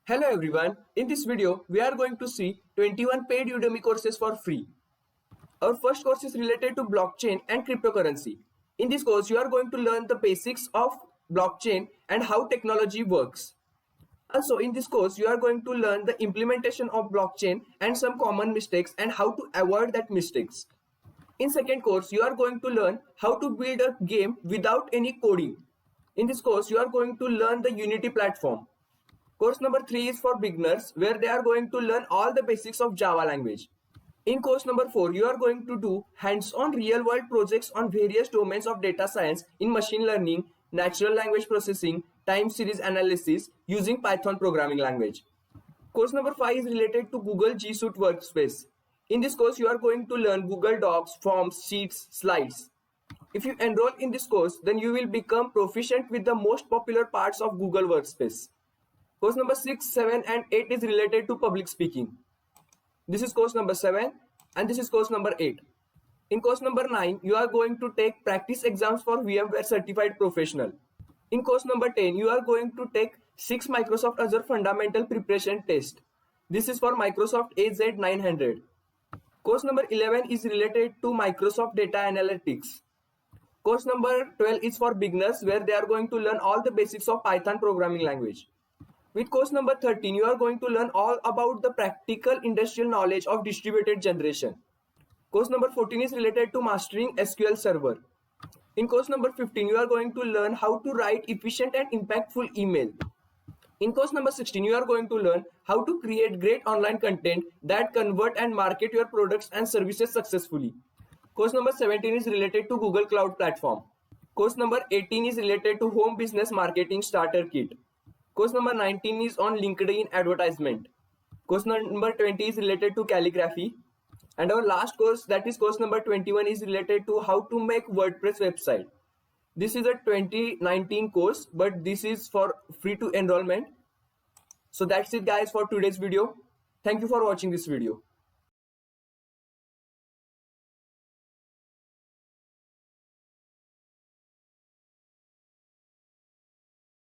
Hello everyone, in this video we are going to see 21 paid Udemy courses for free. Our first course is related to blockchain and cryptocurrency. In this course you are going to learn the basics of blockchain and how technology works. Also in this course you are going to learn the implementation of blockchain and some common mistakes and how to avoid that mistakes. In second course you are going to learn how to build a game without any coding. In this course you are going to learn the Unity platform. Course number 3 is for beginners where they are going to learn all the basics of Java language. In course number 4, you are going to do hands-on real-world projects on various domains of data science in machine learning, natural language processing, time series analysis using Python programming language. Course number 5 is related to Google G Suite Workspace. In this course, you are going to learn Google Docs, Forms, Sheets, Slides. If you enroll in this course, then you will become proficient with the most popular parts of Google Workspace. Course number 6, 7 and 8 is related to public speaking. This is course number 7 and this is course number 8. In course number 9, you are going to take practice exams for VMware Certified Professional. In course number 10, you are going to take 6 Microsoft Azure Fundamental Preparation Test. This is for Microsoft AZ900. Course number 11 is related to Microsoft Data Analytics. Course number 12 is for beginners where they are going to learn all the basics of Python programming language. With course number 13, you are going to learn all about the practical industrial knowledge of distributed generation. Course number 14 is related to mastering SQL Server. In course number 15, you are going to learn how to write efficient and impactful email. In course number 16, you are going to learn how to create great online content that convert and market your products and services successfully. Course number 17 is related to Google Cloud Platform. Course number 18 is related to Home Business Marketing Starter Kit. Course number 19 is on LinkedIn advertisement. Course number 20 is related to calligraphy. And our last course, that is course number 21, is related to how to make WordPress website. This is a 2019 course, but this is for free to enrollment. So that's it guys for today's video. Thank you for watching this video.